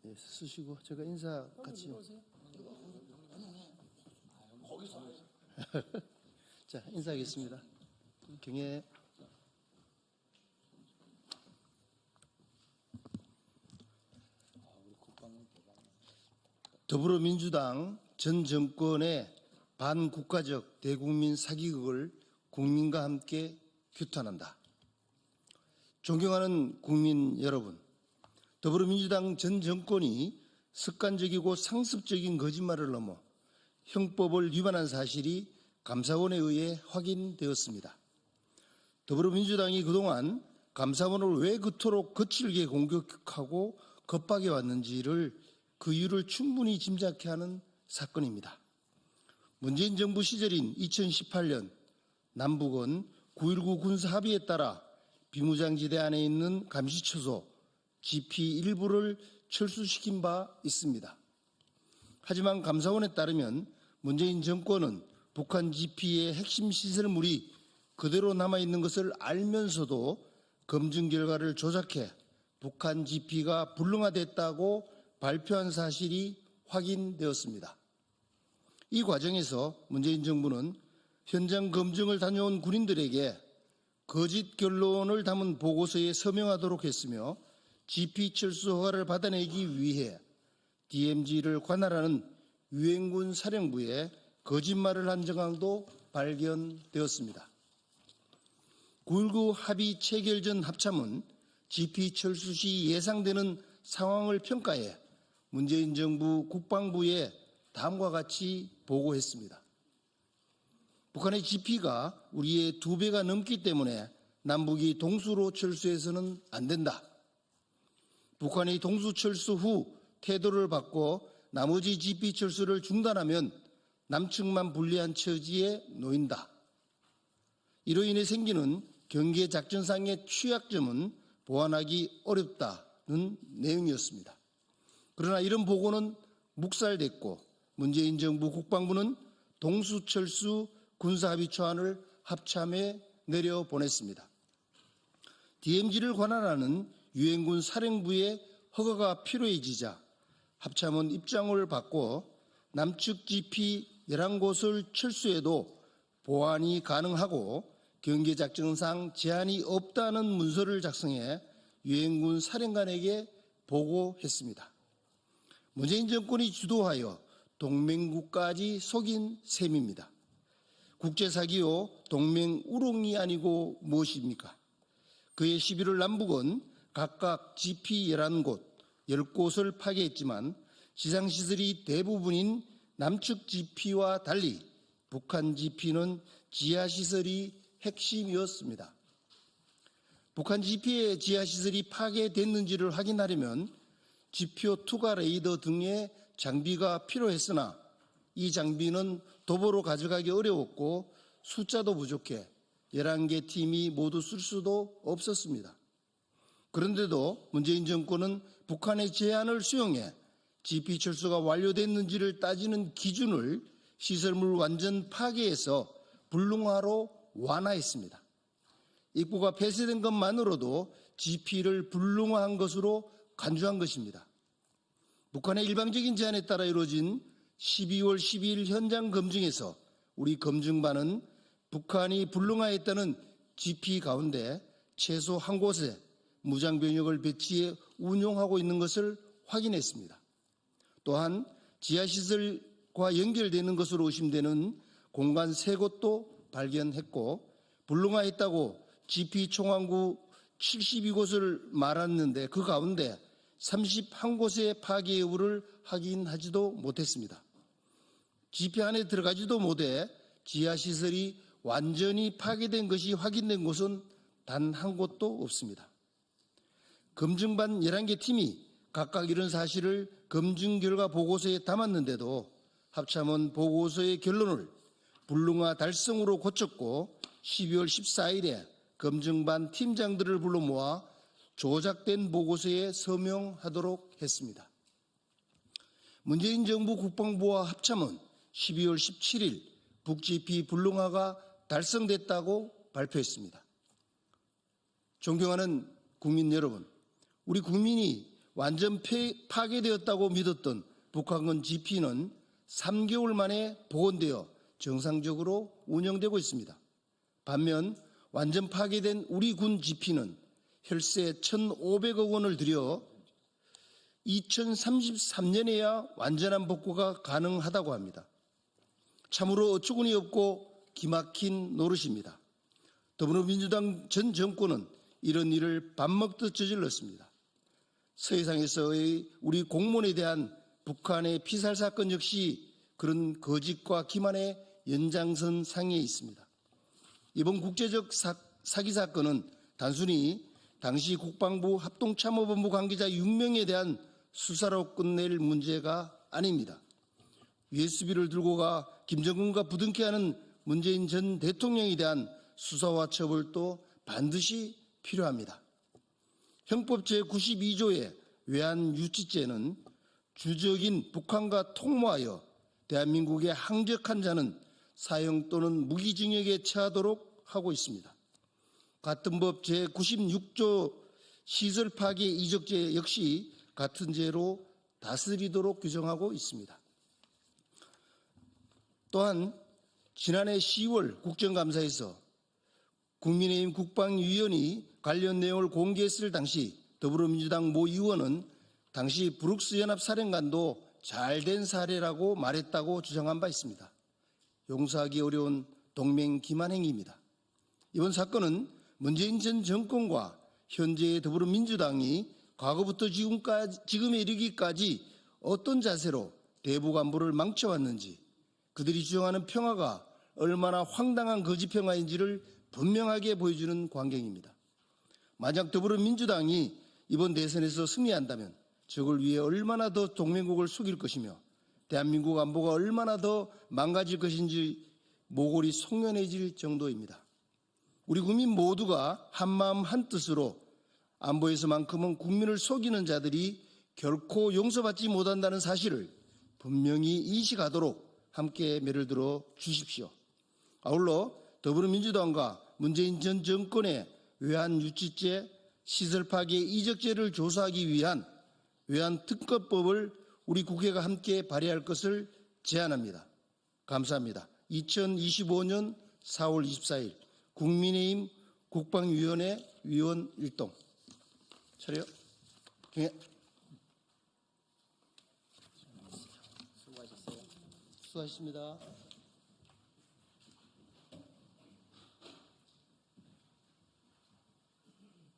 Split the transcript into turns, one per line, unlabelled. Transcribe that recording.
예, 쓰시고 제가 인사 같이. 자, 인사하겠습니다. 경혜. 더불어민주당 전 정권의 반국가적 대국민 사기극을 국민과 함께 규탄한다. 존경하는 국민 여러분, 더불어민주당 전 정권이 습관적이고 상습적인 거짓말을 넘어 형법을 위반한 사실이 감사원에 의해 확인되었습니다. 더불어민주당이 그동안 감사원을 왜 그토록 거칠게 공격하고 겁박해 왔는지를 그 이유를 충분히 짐작케 하는 사건입니다. 문재인 정부 시절인 2018년 남북은 9.19 군사합의에 따라 비무장지대 안에 있는 감시초소 GP 일부를 철수시킨 바 있습니다. 하지만 감사원에 따르면 문재인 정권은 북한 GP의 핵심 시설물이 그대로 남아있는 것을 알면서도 검증 결과를 조작해 북한 GP가 불능화됐다고 발표한 사실이 확인되었습니다. 이 과정에서 문재인 정부는 현장 검증을 다녀온 군인들에게 거짓 결론을 담은 보고서에 서명하도록 했으며 GP 철수 허가를 받아내기 위해 DMZ를 관할하는 유엔군 사령부에 거짓말을 한 정황도 발견되었습니다. 9.19 합의 체결 전 합참은 GP 철수 시 예상되는 상황을 평가해 문재인 정부 국방부에 다음과 같이 보고했습니다. 북한의 GP가 우리의 2배가 넘기 때문에 남북이 동수로 철수해서는 안 된다. 북한이 동수 철수 후 태도를 바꿔 나머지 GP 철수를 중단하면 남측만 불리한 처지에 놓인다. 이로 인해 생기는 경계작전상의 취약점은 보완하기 어렵다는 내용이었습니다. 그러나 이런 보고는 묵살됐고 문재인 정부 국방부는 동수철수 군사합의 초안을 합참에 내려보냈습니다. DMZ를 관할하는 유엔군 사령부의 허가가 필요해지자 합참은 입장을 바꿔 남측 GP 11곳을 철수해도 보완이 가능하고 경계작전상 제한이 없다는 문서를 작성해 유엔군 사령관에게 보고했습니다. 문재인 정권이 주도하여 동맹국까지 속인 셈입니다. 국제사기요 동맹 우롱이 아니고 무엇입니까? 그해 11월 남북은 각각 GP 11곳, 10곳을 파괴했지만 지상시설이 대부분인 남측 GP와 달리 북한 GP는 지하시설이 핵심이었습니다. 북한 GP의 지하시설이 파괴됐는지를 확인하려면 지표 투과 레이더 등의 장비가 필요했으나 이 장비는 도보로 가져가기 어려웠고 숫자도 부족해 11개 팀이 모두 쓸 수도 없었습니다. 그런데도 문재인 정권은 북한의 제안을 수용해 GP 철수가 완료됐는지를 따지는 기준을 시설물 완전 파괴에서 불능화로 완화했습니다. 입구가 폐쇄된 것만으로도 GP를 불능화한 것으로 간주한 것입니다. 북한의 일방적인 제안에 따라 이루어진 12월 12일 현장 검증에서 우리 검증반은 북한이 불능화했다는 GP 가운데 최소 한 곳에 무장병력을 배치해 운용하고 있는 것을 확인했습니다. 또한 지하시설과 연결되는 것으로 의심되는 공간 3곳도 발견했고 불능화했다고 GP 총항구 72곳을 말했는데 그 가운데 31곳의 파괴 여부를 확인하지도 못했습니다. GP 안에 들어가지도 못해 지하시설이 완전히 파괴된 것이 확인된 곳은 단 한 곳도 없습니다. 검증반 11개 팀이 각각 이런 사실을 검증 결과 보고서에 담았는데도 합참은 보고서의 결론을 불능화 달성으로 고쳤고 12월 14일에 검증반 팀장들을 불러 모아 조작된 보고서에 서명하도록 했습니다. 문재인 정부 국방부와 합참은 12월 17일 북GP 불능화가 달성됐다고 발표했습니다. 존경하는 국민 여러분, 우리 국민이 완전 파괴되었다고 믿었던 북한군 GP는 3개월 만에 복원되어 정상적으로 운영되고 있습니다. 반면 완전 파괴된 우리 군 GP는 혈세 1,500억 원을 들여 2033년에야 완전한 복구가 가능하다고 합니다. 참으로 어처구니 없고 기막힌 노릇입니다. 더불어민주당 전 정권은 이런 일을 밥 먹듯 저질렀습니다. 서해상에서의 우리 공무원에 대한 북한의 피살 사건 역시 그런 거짓과 기만의 연장선 상에 있습니다. 이번 국제적 사기 사건은 단순히 당시 국방부 합동참모본부 관계자 6명에 대한 수사로 끝낼 문제가 아닙니다. USB를 들고 가 김정은과 부둥켜 하는 문재인 전 대통령에 대한 수사와 처벌도 반드시 필요합니다. 형법 제92조의 외환유치죄는 주적인 북한과 통모하여 대한민국의 항적한 자는 사형 또는 무기징역에 처하도록 하고 있습니다. 같은 법 제96조 시설 파괴 이적죄 역시 같은 죄로 다스리도록 규정하고 있습니다. 또한 지난해 10월 국정감사에서 국민의힘 국방위원이 관련 내용을 공개했을 당시 더불어민주당 모 의원은 당시 브룩스 연합사령관도 잘된 사례라고 말했다고 주장한 바 있습니다. 용서하기 어려운 동맹 기만 행위입니다. 이번 사건은 문재인 전 정권과 현재의 더불어민주당이 과거부터 지금에 이르기까지 어떤 자세로 대북 안보를 망쳐왔는지, 그들이 주장하는 평화가 얼마나 황당한 거짓 평화인지를 분명하게 보여주는 광경입니다. 만약 더불어민주당이 이번 대선에서 승리한다면 적을 위해 얼마나 더 동맹국을 속일 것이며 대한민국 안보가 얼마나 더 망가질 것인지 모골이 송연해질 정도입니다. 우리 국민 모두가 한마음 한뜻으로 안보에서만큼은 국민을 속이는 자들이 결코 용서받지 못한다는 사실을 분명히 인식하도록 함께 매를 들어 주십시오. 아울러 더불어민주당과 문재인 전 정권의 외환유치죄, 시설 파괴 이적죄를 조사하기 위한 외환특검법을 우리 국회가 함께 발의할 것을 제안합니다. 감사합니다. 2025년 4월 24일 국민의힘 국방위원회 위원 일동. 차례요. 수고하셨습니다.